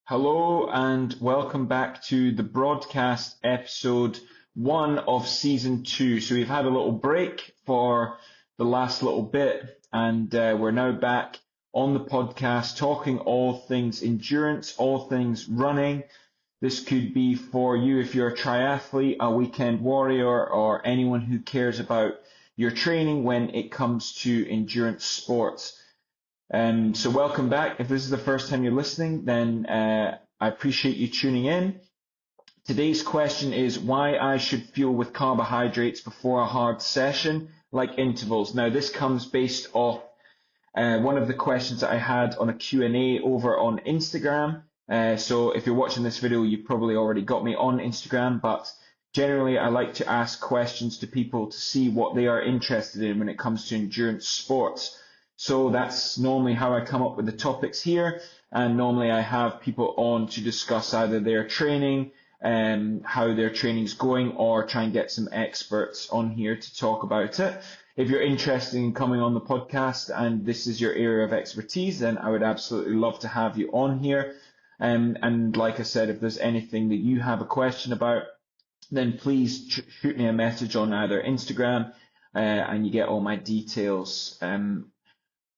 Hello and welcome back to the broadcast episode 1 of season 2. So we've had a little break for the last little bit and we're now back on the podcast talking all things endurance, all things running. This could be for you if you're a triathlete, a weekend warrior, or anyone who cares about your training when it comes to endurance sports. So welcome back. If this is the first time you're listening, then I appreciate you tuning in. Today's question is why I should fuel with carbohydrates before a hard session, like intervals. Now, this comes based off one of the questions that I had on a Q&A over on Instagram. So if you're watching this video, you've probably already got me on Instagram, but generally I like to ask questions to people to see what they are interested in when it comes to endurance sports. So that's normally how I come up with the topics here, and normally I have people on to discuss either their training, how their training's going, or try and get some experts on here to talk about it. If you're interested in coming on the podcast and this is your area of expertise, then I would absolutely love to have you on here. And like I said, if there's anything that you have a question about, then please shoot me a message on either Instagram, and you get all my details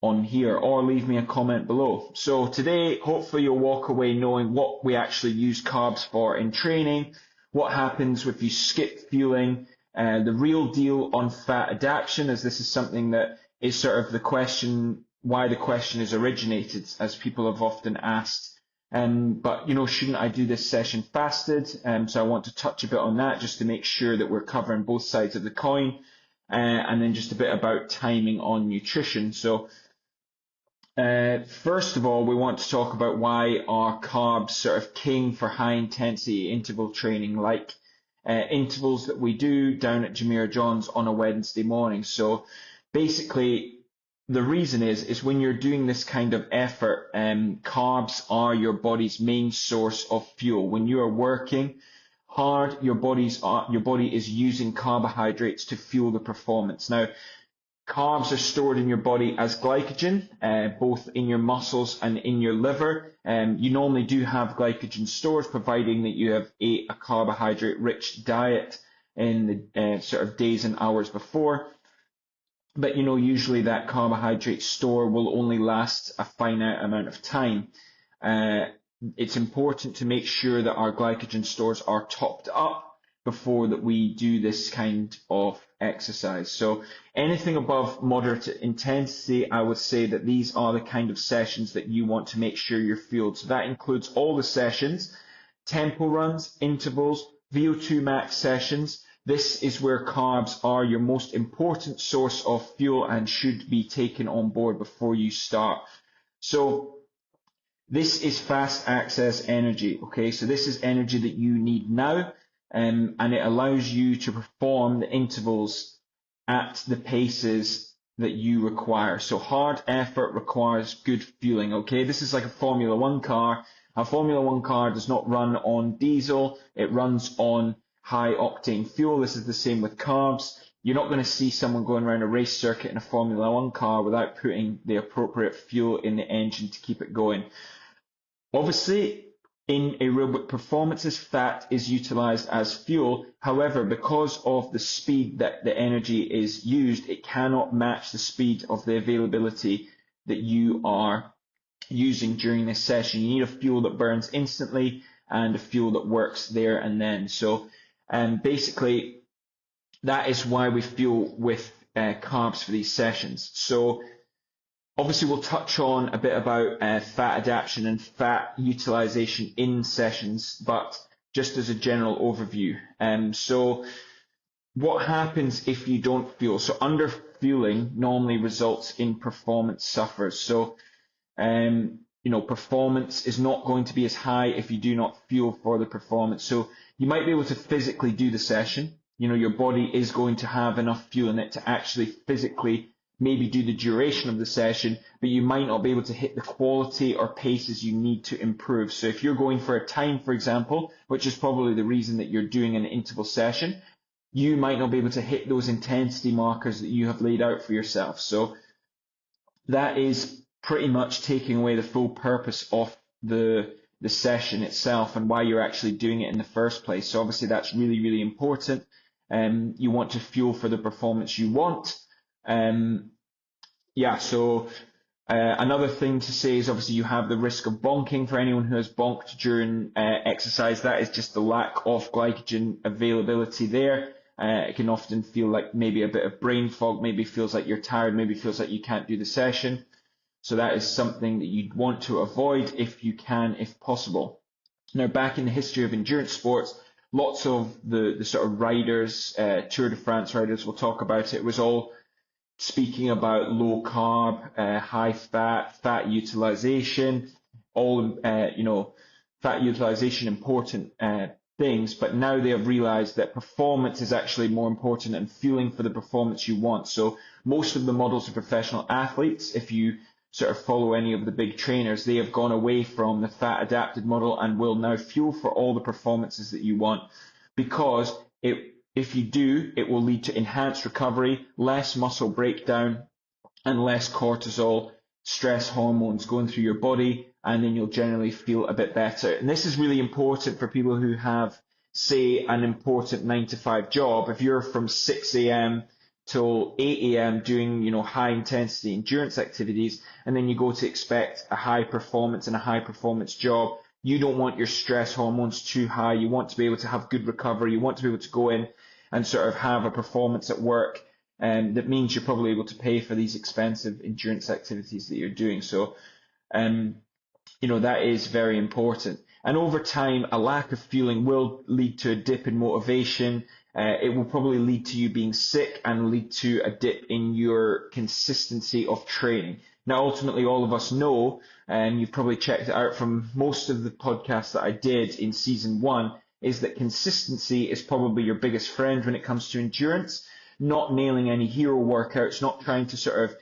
on here, or leave me a comment below. So today, hopefully you'll walk away knowing what we actually use carbs for in training, what happens if you skip fueling, the real deal on fat adaptation, as this is something that is sort of the question, why the question is originated, as people have often asked. But, shouldn't I do this session fasted? So I want to touch a bit on that just to make sure that we're covering both sides of the coin, and then just a bit about timing on nutrition. So first of all, we want to talk about why are carbs sort of king for high intensity interval training, like intervals that we do down at Jamira John's on a Wednesday morning. So basically, the reason is when you're doing this kind of effort, carbs are your body's main source of fuel. When you are working hard, your body is using carbohydrates to fuel the performance. Now, carbs are stored in your body as glycogen, both in your muscles and in your liver. You normally do have glycogen stores, providing that you have ate a carbohydrate-rich diet in the sort of days and hours before. But, usually that carbohydrate store will only last a finite amount of time. It's important to make sure that our glycogen stores are topped up before that we do this kind of exercise. So anything above moderate intensity, I would say that these are the kind of sessions that you want to make sure you're fueled. So that includes all the sessions, tempo runs, intervals, VO2 max sessions. This is where carbs are your most important source of fuel and should be taken on board before you start. So this is fast access energy, okay? So this is energy that you need now, and it allows you to perform the intervals at the paces that you require. So hard effort requires good fueling, okay? This is like a Formula One car. A Formula One car does not run on diesel, it runs on high octane fuel. This is the same with carbs. You're not going to see someone going around a race circuit in a Formula One car without putting the appropriate fuel in the engine to keep it going. Obviously, in aerobic performances, fat is utilized as fuel. However, because of the speed that the energy is used, it cannot match the speed of the availability that you are using during this session. You need a fuel that burns instantly and a fuel that works there and then. So basically, that is why we fuel with carbs for these sessions. So obviously, we'll touch on a bit about fat adaptation and fat utilization in sessions, but just as a general overview. So what happens if you don't fuel? So underfueling normally results in performance suffers. So, performance is not going to be as high if you do not fuel for the performance. So you might be able to physically do the session. Your body is going to have enough fuel in it to actually physically maybe do the duration of the session, but you might not be able to hit the quality or paces you need to improve. So if you're going for a time, for example, which is probably the reason that you're doing an interval session, you might not be able to hit those intensity markers that you have laid out for yourself. So that is pretty much taking away the full purpose of the the session itself and why you're actually doing it in the first place. So obviously that's really, really important. You want to fuel for the performance you want. Another thing to say is obviously you have the risk of bonking. For anyone who has bonked during exercise, that is just the lack of glycogen availability there. It can often feel like maybe a bit of brain fog, maybe feels like you're tired, maybe feels like you can't do the session. So that is something that you'd want to avoid if you can, if possible. Now, back in the history of endurance sports, lots of the sort of riders, Tour de France riders will talk about it, was all speaking about low carb, high fat, fat utilization, all, fat utilization important things, but now they have realized that performance is actually more important and fueling for the performance you want. So most of the models of professional athletes, if you sort of follow any of the big trainers, they have gone away from the fat adapted model and will now fuel for all the performances that you want, because if you do, it will lead to enhanced recovery, less muscle breakdown, and less cortisol, stress hormones going through your body, and then you'll generally feel a bit better. And this is really important for people who have, say, an important 9-to-5 job. If you're from 6 a.m. till 8 a.m. doing, high intensity endurance activities, and then you go to expect a high performance and a high performance job, you don't want your stress hormones too high. You want to be able to have good recovery. You want to be able to go in and sort of have a performance at work. That means you're probably able to pay for these expensive endurance activities that you're doing. So, that is very important. And over time, a lack of fueling will lead to a dip in motivation. It will probably lead to you being sick and lead to a dip in your consistency of training. Now, ultimately, all of us know, and you've probably checked it out from most of the podcasts that I did in season 1, is that consistency is probably your biggest friend when it comes to endurance. Not nailing any hero workouts, not trying to sort of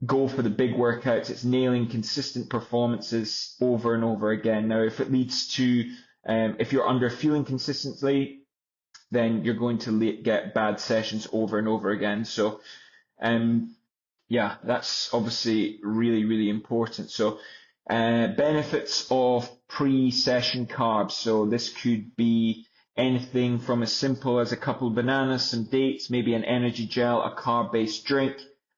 go for the big workouts. It's nailing consistent performances over and over again. Now, if it leads to, if you're under fueling consistently, then you're going to get bad sessions over and over again. So, that's obviously really, really important. So, benefits of pre-session carbs. So this could be anything from as simple as a couple of bananas, some dates, maybe an energy gel, a carb-based drink,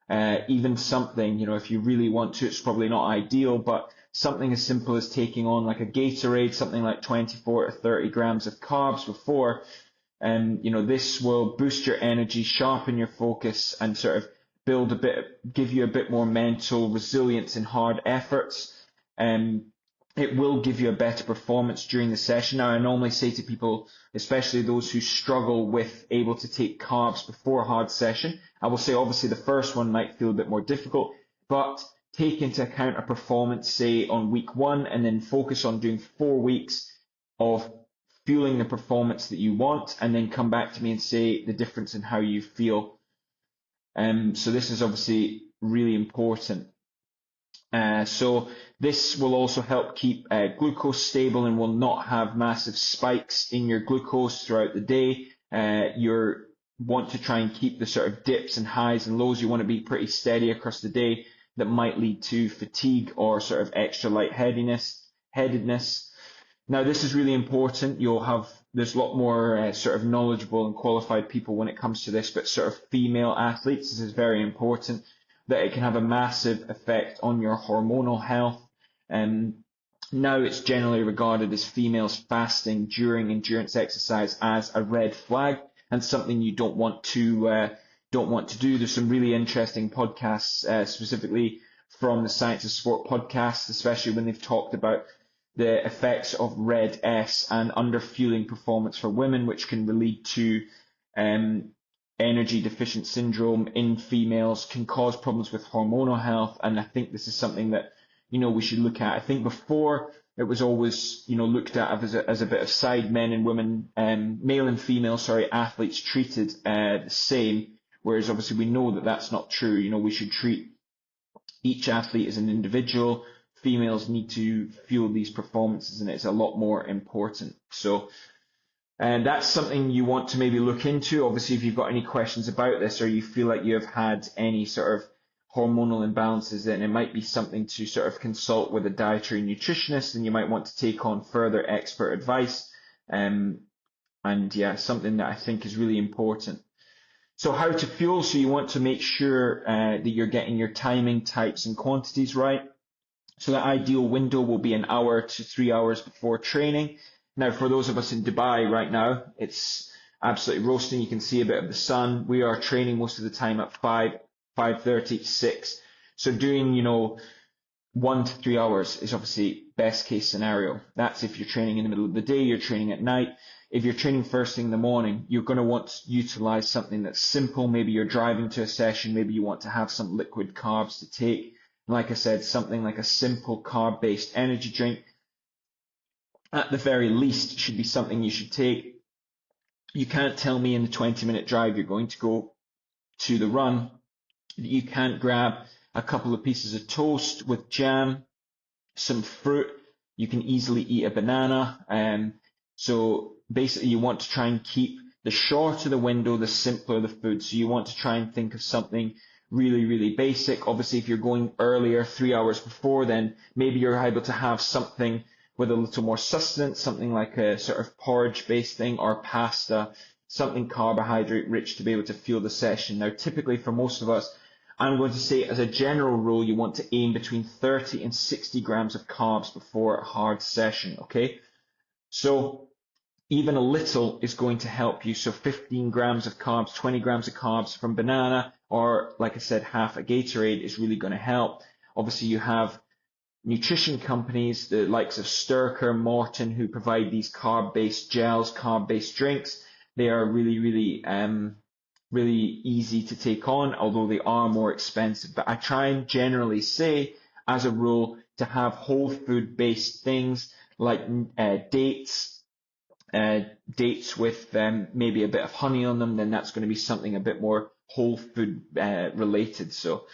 even something, if you really want to, it's probably not ideal, but something as simple as taking on like a Gatorade, something like 24 to 30 grams of carbs before, this will boost your energy, sharpen your focus, and sort of give you a bit more mental resilience in hard efforts. It will give you a better performance during the session. Now, I normally say to people, especially those who struggle with able to take carbs before a hard session, I will say obviously the first one might feel a bit more difficult, but take into account a performance, say on week 1, and then focus on doing 4 weeks of fueling the performance that you want, and then come back to me and say the difference in how you feel. So this is obviously really important. So this will also help keep glucose stable and will not have massive spikes in your glucose throughout the day. You want to try and keep the sort of dips and highs and lows. You want to be pretty steady across the day. That might lead to fatigue or sort of extra lightheadedness. Now, this is really important. There's a lot more sort of knowledgeable and qualified people when it comes to this, but sort of female athletes, this is very important, that it can have a massive effect on your hormonal health. Now it's generally regarded as females fasting during endurance exercise as a red flag and something you don't want to do. There's some really interesting podcasts, specifically from the Science of Sport podcast, especially when they've talked about the effects of red S and underfueling performance for women, which can lead to energy deficient syndrome in females, can cause problems with hormonal health. And I think this is something that, we should look at. I think before it was always, looked at as a bit of side, men and women, male and female, athletes treated the same. Whereas obviously we know that that's not true. We should treat each athlete as an individual. Females need to fuel these performances, and it's a lot more important. So, and that's something you want to maybe look into. Obviously, if you've got any questions about this or you feel like you have had any sort of hormonal imbalances, then it might be something to sort of consult with a dietary nutritionist, and you might want to take on further expert advice. And yeah, something that I think is really important. So how to fuel, so you want to make sure that you're getting your timing, types, and quantities right. So the ideal window will be an hour to 3 hours before training. Now, for those of us in Dubai right now, it's absolutely roasting. You can see a bit of the sun. We are training most of the time at 5:30 to 6. So doing, 1 to 3 hours is obviously best case scenario. That's if you're training in the middle of the day, you're training at night. If you're training first thing in the morning, you're going to want to utilize something that's simple. Maybe you're driving to a session. Maybe you want to have some liquid carbs to take. Like I said, something like a simple carb-based energy drink, at the very least, should be something you should take. You can't tell me in the 20-minute drive you're going to go to the run that you can't grab a couple of pieces of toast with jam, some fruit. You can easily eat a banana. So basically you want to try and keep the shorter the window, the simpler the food. So you want to try and think of something really, really basic. Obviously, if you're going earlier, 3 hours before, then maybe you're able to have something with a little more sustenance, something like a sort of porridge-based thing or pasta, something carbohydrate rich to be able to fuel the session. Now, typically for most of us, I'm going to say as a general rule, you want to aim between 30 and 60 grams of carbs before a hard session, okay? So even a little is going to help you. So 15 grams of carbs, 20 grams of carbs from banana, or like I said, half a Gatorade is really going to help. Obviously, you have nutrition companies, the likes of Sturker, Morton, who provide these carb-based gels, carb-based drinks. They are really, really easy to take on, although they are more expensive. But I try and generally say, as a rule, to have whole food-based things like dates with maybe a bit of honey on them. Then that's going to be something a bit more whole food related. So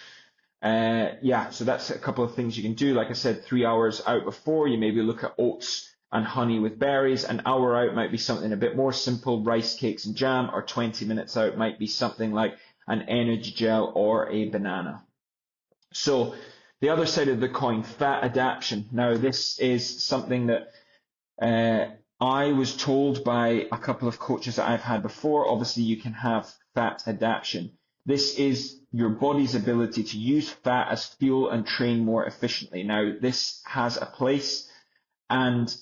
so that's a couple of things you can do. Like I said, 3 hours out before, you maybe look at oats and honey with berries. An hour out might be something a bit more simple, rice cakes and jam, or 20 minutes out might be something like an energy gel or a banana. So the other side of the coin, fat adaptation. Now, this is something that I was told by a couple of coaches that I've had before. Obviously, you can have fat adaptation. This is your body's ability to use fat as fuel and train more efficiently. Now, this has a place, and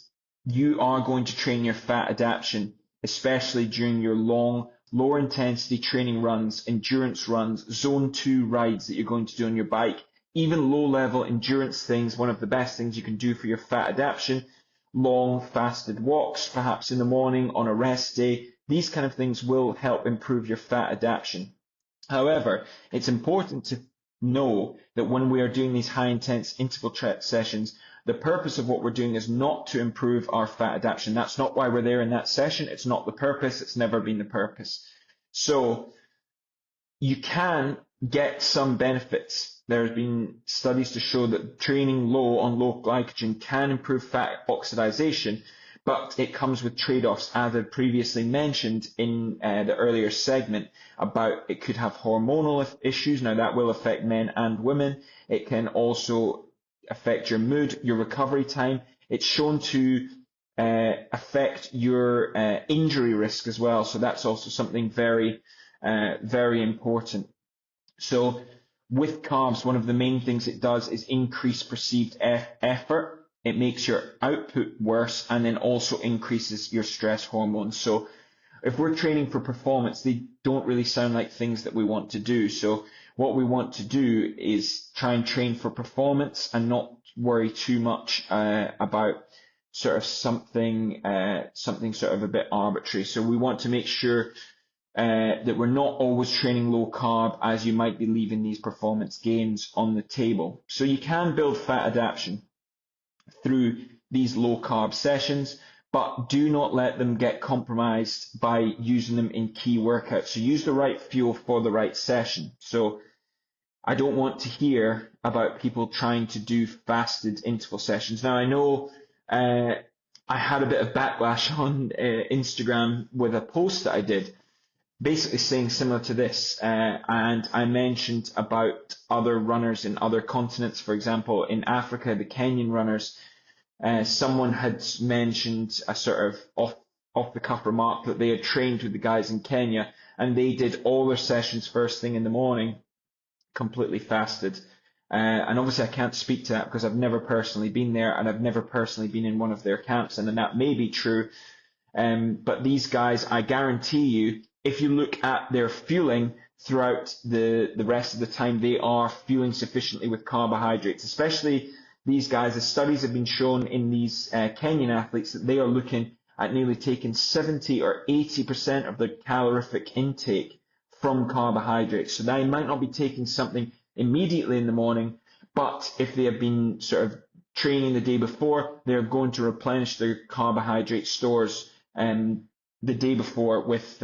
you are going to train your fat adaptation, especially during your long, lower intensity training runs, endurance runs, zone 2 rides that you're going to do on your bike, even low level endurance things. One of the best things you can do for your fat adaptation, long fasted walks, perhaps in the morning on a rest day. These kind of things will help improve your fat adaptation. However, it's important to know that when we are doing these high intense interval sessions, the purpose of what we're doing is not to improve our fat adaptation. That's not why we're there in that session. It's not the purpose. It's never been the purpose. So you can get some benefits. There have been studies to show that training low on low glycogen can improve fat oxidation, but it comes with trade-offs, as I previously mentioned in the earlier segment about it could have hormonal issues. Now, that will affect men and women. It can also affect your mood, your recovery time. It's shown to affect your injury risk as well. So that's also something very, very important. So with carbs, one of the main things it does is increase perceived effort. It makes your output worse, and then also increases your stress hormones. So if we're training for performance, they don't really sound like things that we want to do. So what we want to do is try and train for performance and not worry too much about sort of something sort of a bit arbitrary. So we want to make sure that we're not always training low carb, as you might be leaving these performance gains on the table. So you can build fat adaptation through these low carb sessions, but do not let them get compromised by using them in key workouts. So use the right fuel for the right session. So I don't want to hear about people trying to do fasted interval sessions. Now, I know I had a bit of backlash on Instagram with a post that I did. basically saying similar to this, and I mentioned about other runners in other continents. For example, in Africa, the Kenyan runners, someone had mentioned a sort of off the cuff remark that they had trained with the guys in Kenya, and they did all their sessions first thing in the morning, completely fasted. And obviously I can't speak to that because I've never personally been there, and I've never personally been in one of their camps, and that may be true. But these guys, I guarantee you, if you look at their fueling throughout the rest of the time, they are fueling sufficiently with carbohydrates, especially these guys. The studies have been shown in these Kenyan athletes that they are looking at nearly taking 70 or 80% of their calorific intake from carbohydrates. So they might not be taking something immediately in the morning, but if they have been sort of training the day before, they're going to replenish their carbohydrate stores the day before with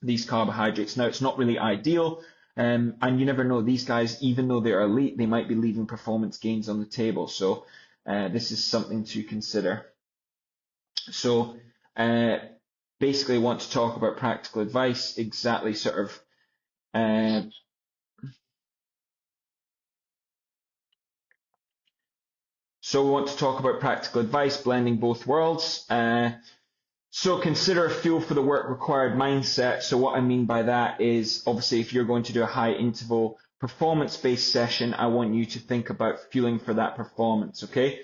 these carbohydrates. Now, it's not really ideal, and you never know. These guys, even though they're elite, they might be leaving performance gains on the table. So this is something to consider. So basically, I want to talk about practical advice, exactly sort of so we want to talk about practical advice, blending both worlds. So consider a fuel for the work required mindset. So what I mean by that is, obviously, if you're going to do a high interval performance-based session, I want you to think about fueling for that performance, okay?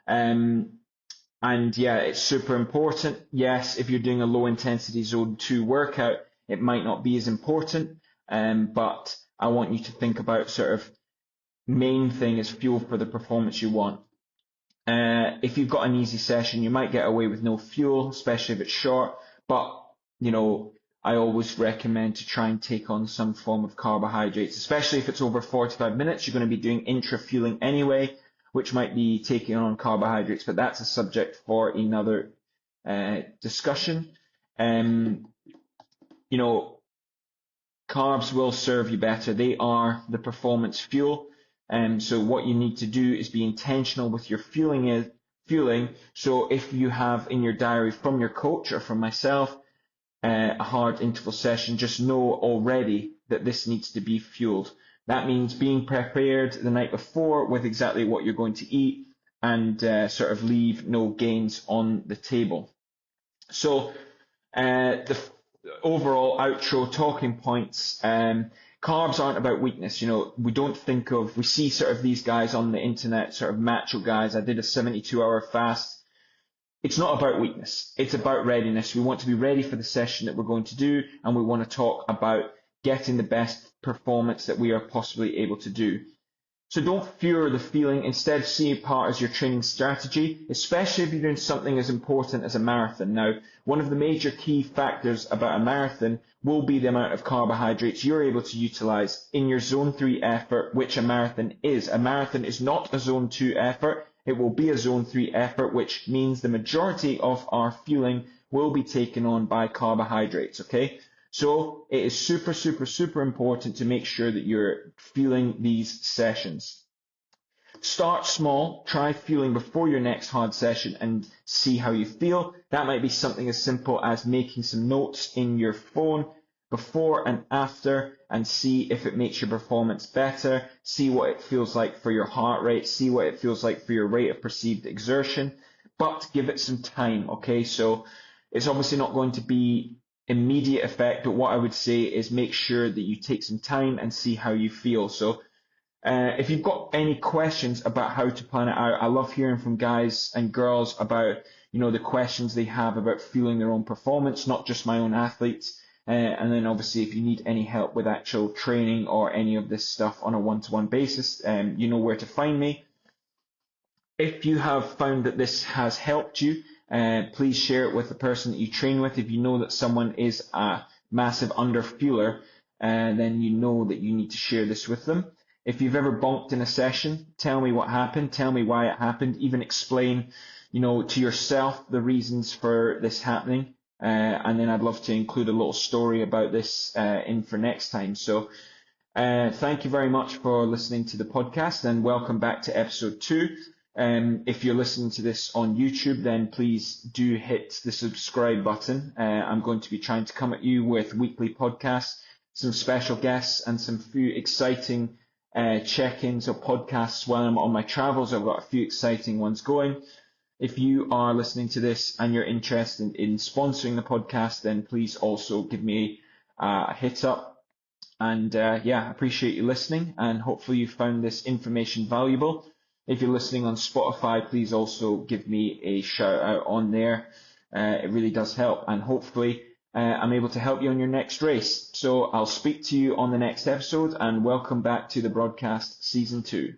And yeah, it's super important. Yes, if you're doing a low intensity zone 2 workout, it might not be as important, but I want you to think about sort of main thing is fuel for the performance you want. If you've got an easy session, you might get away with no fuel, especially if it's short, but you know, I always recommend to try and take on some form of carbohydrates, especially if it's over 45 minutes. You're going to be doing intra-fueling anyway, which might be taking on carbohydrates, but that's a subject for another discussion. You know, carbs will serve you better. They are the performance fuel. So what you need to do is be intentional with your fueling. So if you have in your diary from your coach or from myself a hard interval session, just know already that this needs to be fueled. That means being prepared the night before with exactly what you're going to eat and sort of leave no gains on the table. So the overall outro talking points, carbs aren't about weakness. You know, we see sort of these guys on the internet, sort of macho guys. I did a 72-hour fast. It's not about weakness. It's about readiness. We want to be ready for the session that we're going to do, and we want to talk about getting the best performance that we are possibly able to do. So don't fear the feeling. Instead, see it part as your training strategy, especially if you're doing something as important as a marathon. Now, one of the major key factors about a marathon will be the amount of carbohydrates you're able to utilize in your zone 3 effort, which a marathon is. A marathon is not a zone 2 effort. It will be a zone 3 effort, which means the majority of our fueling will be taken on by carbohydrates, okay? So it is super, super, super important to make sure that you're fueling these sessions. Start small, try fueling before your next hard session and see how you feel. That might be something as simple as making some notes in your phone before and after and see if it makes your performance better, see what it feels like for your heart rate, see what it feels like for your rate of perceived exertion, but give it some time, okay? So it's obviously not going to be immediate effect, but what I would say is make sure that you take some time and see how you feel. So if you've got any questions about how to plan it out, I love hearing from guys and girls about, you know, the questions they have about fueling their own performance, not just my own athletes. And then obviously if you need any help with actual training or any of this stuff on a one-to-one basis, you know where to find me. If you have found that this has helped you, please share it with the person that you train with. If you know that someone is a massive underfueler, then you know that you need to share this with them. If you've ever bonked in a session, tell me what happened, tell me why it happened, even explain, you know, to yourself the reasons for this happening. And then I'd love to include a little story about this in for next time. So thank you very much for listening to the podcast and welcome back to episode 2. If you're listening to this on YouTube, then please do hit the subscribe button. I'm going to be trying to come at you with weekly podcasts, some special guests, and some few exciting check-ins or podcasts while I'm on my travels. I've got a few exciting ones going. If you are listening to this and you're interested in sponsoring the podcast, then please also give me a hit up. And yeah, appreciate you listening, and hopefully you found this information valuable. If you're listening on Spotify, please also give me a shout out on there. It really does help, and hopefully I'm able to help you on your next race. So I'll speak to you on the next episode, and welcome back to the broadcast season 2.